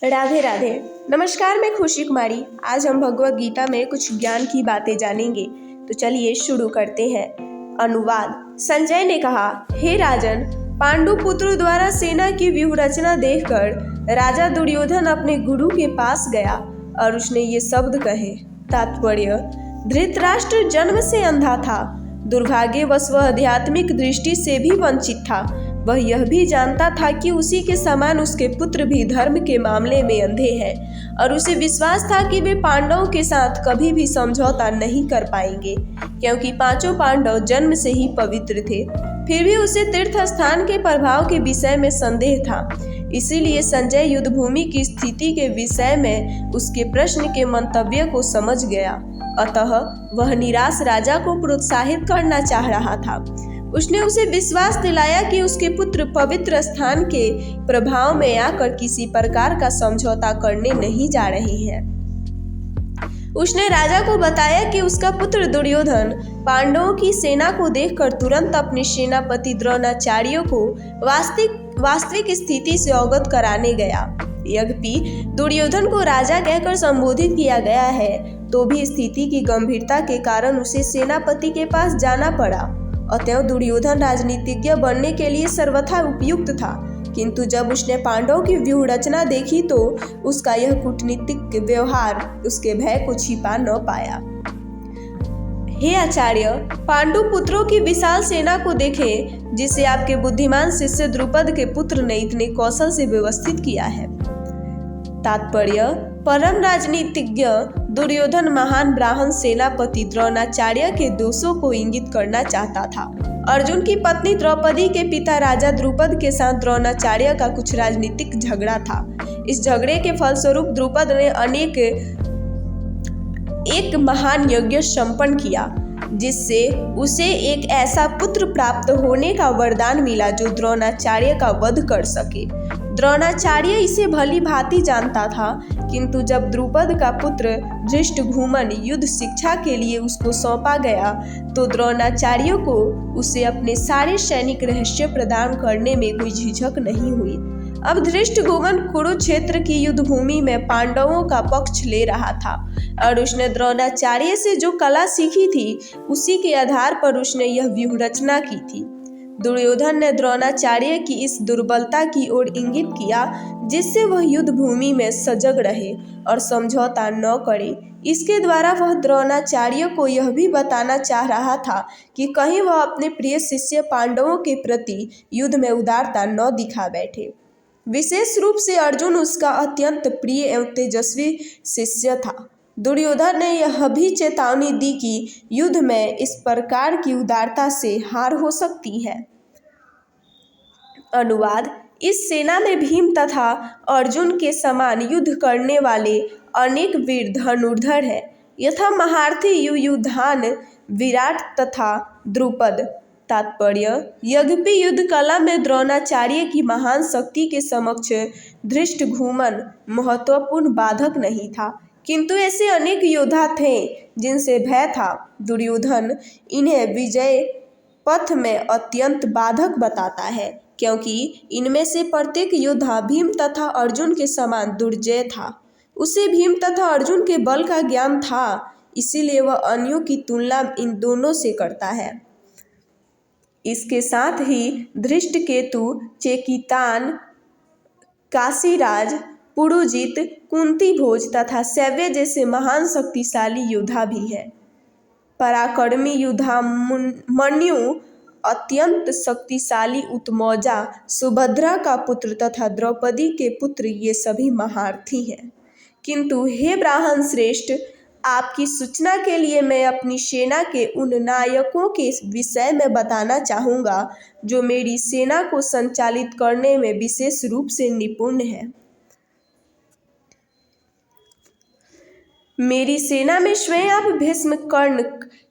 राधे राधे। नमस्कार, मैं खुशी कुमारी। आज हम भगवत गीता में कुछ ज्ञान की बातें जानेंगे। तो चलिए शुरू करते हैं। अनुवाद। संजय ने कहा, हे राजन, पांडु पुत्रों द्वारा सेना की व्यूह रचना देखकर राजा दुर्योधन अपने गुरु के पास गया और उसने ये शब्द कहे। तात्पर्य: धृतराष्ट्र जन्म से अंधा था। दुर्भाग्यवश वह आध्यात्मिक दृष्टि से भी वंचित था। वह यह भी जानता था कि उसी के समान उसके पुत्र भी धर्म के मामले में अंधे हैं और उसे विश्वास था कि वे पांडवों के साथ कभी भी समझौता नहीं कर पाएंगे, क्योंकि पांचों पांडव जन्म से ही पवित्र थे। फिर भी उसे तीर्थ स्थान के प्रभाव के विषय में संदेह था। इसीलिए संजय युद्धभूमि की स्थिति के विषय में उसके प्रश्न के मंतव्य को समझ गया। अतः वह निराश राजा को प्रोत्साहित करना चाह रहा था। उसने उसे विश्वास दिलाया कि उसके पुत्र पवित्र स्थान के प्रभाव में आकर किसी प्रकार का समझौता करने नहीं जा रहे हैं। उसने राजा को बताया कि उसका पुत्र दुर्योधन पांडवों की सेना को देखकर तुरंत अपने सेनापति द्रोणाचार्य को वास्तविक स्थिति से अवगत कराने गया। यद्यपि दुर्योधन को राजा कहकर संबोधित किया गया है, तो भी स्थिति की गंभीरता के कारण उसे सेनापति के पास जाना पड़ा। अतएव दुर्योधन राजनीतिज्ञ बनने के लिए सर्वथा उपयुक्त था, किंतु जब उसने पांडवों की व्यूह रचना देखी तो उसका यह कूटनीतिक व्यवहार उसके भय को छिपा न पाया। हे आचार्य, पांडु पुत्रों की विशाल सेना को देखें, जिसे आपके बुद्धिमान शिष्य द्रुपद के पुत्र ने इतने कौशल से व्यवस्थित किया है। तात्पर्य: परम राजनीतिज्ञ दुर्योधन महान ब्राह्मण सेनापति द्रोणाचार्य के दोषों को इंगित करना चाहता था। अर्जुन की पत्नी द्रौपदी के पिता राजा द्रुपद के साथ द्रोणाचार्य का कुछ राजनीतिक झगड़ा था। इस झगड़े के फलस्वरूप द्रुपद ने एक महान यज्ञ संपन्न किया, जिससे उसे एक ऐसा पुत्र प्राप्त होने का वरदान मिला जो द्रोणाचार्य का वध कर सके। द्रोणाचार्य इसे भली भांति जानता था, किंतु जब द्रुपद का पुत्र धृष्टद्युम्न युद्ध शिक्षा के लिए उसको सौंपा गया तो द्रोणाचार्य को उसे अपने सारे सैनिक रहस्य प्रदान करने में कोई झिझक नहीं हुई। अब धृष्टद्युम्न कुरुक्षेत्र की युद्धभूमि में पांडवों का पक्ष ले रहा था और उसने द्रोणाचार्य से जो कला सीखी थी उसी के आधार पर उसने यह व्यूह रचना की थी। दुर्योधन ने द्रोणाचार्य की इस दुर्बलता की ओर इंगित किया, जिससे वह युद्ध भूमि में सजग रहे और समझौता न करे। इसके द्वारा वह द्रोणाचार्य को यह भी बताना चाह रहा था कि कहीं वह अपने प्रिय शिष्य पांडवों के प्रति युद्ध में उदारता न दिखा बैठे। विशेष रूप से अर्जुन उसका अत्यंत प्रिय एवं तेजस्वी शिष्य था। दुर्योधन ने यह भी चेतावनी दी कि युद्ध में इस प्रकार की उदारता से हार हो सकती है। अनुवाद: इस सेना में भीम तथा अर्जुन के समान युद्ध करने वाले अनेक वीर धनुर्धर हैं, यथा महारथी युयुधान, विराट तथा द्रुपद। तात्पर्य: यद्यपि युद्ध कला में द्रोणाचार्य की महान शक्ति के समक्ष धृष्टद्युम्न महत्वपूर्ण बाधक नहीं था, किंतु ऐसे अनेक योद्धा थे जिनसे भय था। दुर्योधन इन्हें विजय पथ में अत्यंत बाधक बताता है, क्योंकि इनमें से प्रत्येक योद्धा भीम तथा अर्जुन के समान दुर्जय था। उसे भीम तथा अर्जुन के बल का ज्ञान था, इसीलिए वह अन्यों की तुलना इन दोनों से करता है। इसके साथ ही धृष्टकेतु, चेकितान, काशीराज, पुरुजित, कुंतीभोज तथा शैव्य जैसे महान शक्तिशाली योद्धा भी हैं। पराक्रमी युद्धामन्यु, अत्यंत शक्तिशाली उत्मौजा, सुभद्रा का पुत्र तथा द्रौपदी के पुत्र, ये सभी महारथी हैं। किंतु हे ब्राह्मण श्रेष्ठ, आपकी सूचना के लिए मैं अपनी सेना के उन नायकों के विषय में बताना चाहूँगा जो मेरी सेना को संचालित करने में विशेष रूप से निपुण हैं। मेरी सेना में स्वयं आप भीष्म, कर्ण,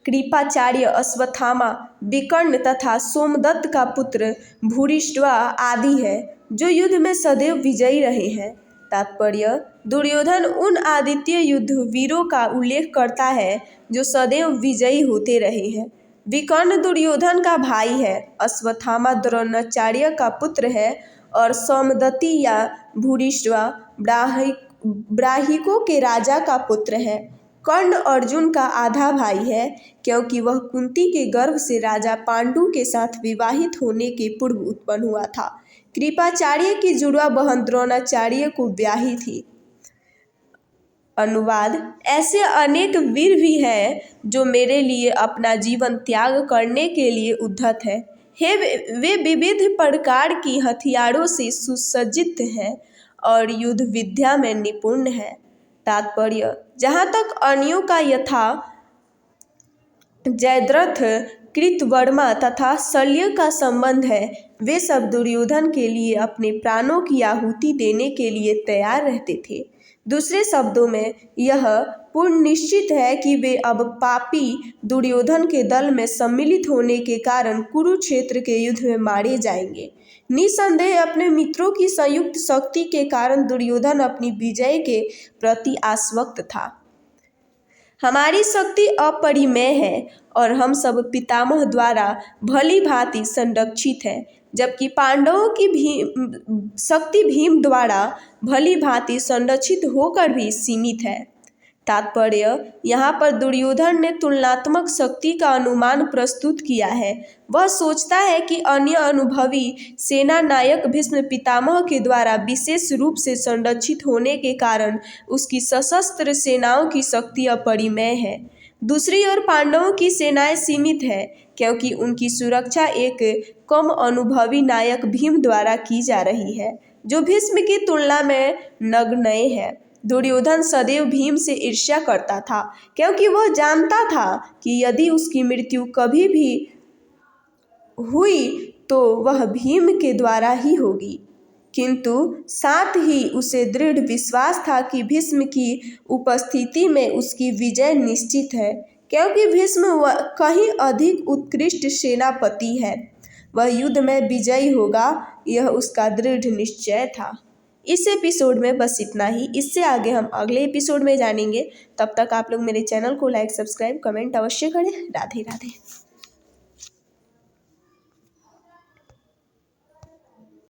कृपाचार्य, अश्वत्थामा, विकर्ण तथा सोमदत्त का पुत्र भूरिश्रवा आदि है, जो युद्ध में सदैव विजयी रहे हैं। तात्पर्य: दुर्योधन उन आदित्य युद्ध वीरों का उल्लेख करता है जो सदैव विजयी होते रहे हैं। विकर्ण दुर्योधन का भाई है, अश्वत्थामा द्रोणाचार्य का पुत्र है और सौमदत्ती या भूरिश्रवा ब्राह्मणों के राजा का पुत्र है। कर्ण अर्जुन का आधा भाई है, क्योंकि वह कुंती के गर्भ से राजा पांडु के साथ विवाहित होने के पूर्व उत्पन्न हुआ था। कृपाचार्य की जुड़वा बहन द्रोणाचार्य को ब्याही थी। अनुवाद: ऐसे अनेक वीर भी हैं जो मेरे लिए अपना जीवन त्याग करने के लिए उद्धत हैं। वे विविध प्रकार की हथियारों से सुसज्जित हैं और युद्ध विद्या में निपुण हैं। तात्पर्य: जहाँ तक अन्यों का यथा जयद्रथ, कृतवर्मा तथा शल्य का संबंध है, वे सब दुर्योधन के लिए अपने प्राणों की आहुति देने के लिए तैयार रहते थे। दूसरे शब्दों में यह पूर्ण निश्चित है कि वे अब पापी दुर्योधन के दल में सम्मिलित होने के कारण कुरुक्षेत्र के युद्ध में मारे जाएंगे। निसंदेह अपने मित्रों की संयुक्त शक्ति के कारण दुर्योधन अपनी विजय के प्रति आश्वस्त था। हमारी शक्ति अपरिमेय है और हम सब पितामह द्वारा भली भांति संरक्षित है, जबकि पांडवों की शक्ति भीम द्वारा भली भांति संरक्षित होकर भी सीमित है। तात्पर्य: यहाँ पर दुर्योधन ने तुलनात्मक शक्ति का अनुमान प्रस्तुत किया है। वह सोचता है कि अन्य अनुभवी सेना नायक भीष्म पितामह के द्वारा विशेष रूप से संरक्षित होने के कारण उसकी सशस्त्र सेनाओं की शक्ति अपरिमेय है। दूसरी ओर पांडवों की सेनाएं सीमित है, क्योंकि उनकी सुरक्षा एक कम अनुभवी नायक भीम द्वारा की जा रही है, जो भीष्म की तुलना में नगण्य है। दुर्योधन सदैव भीम से ईर्ष्या करता था, क्योंकि वह जानता था कि यदि उसकी मृत्यु कभी भी हुई तो वह भीम के द्वारा ही होगी, किंतु साथ ही उसे दृढ़ विश्वास था कि भीष्म की उपस्थिति में उसकी विजय निश्चित है, क्योंकि भीष्म कहीं अधिक उत्कृष्ट सेनापति है। वह युद्ध में विजयी होगा, यह उसका दृढ़ निश्चय था। इस एपिसोड में बस इतना ही। इससे आगे हम अगले एपिसोड में जानेंगे। तब तक आप लोग मेरे चैनल को लाइक, सब्सक्राइब, कमेंट अवश्य करें। राधे राधे।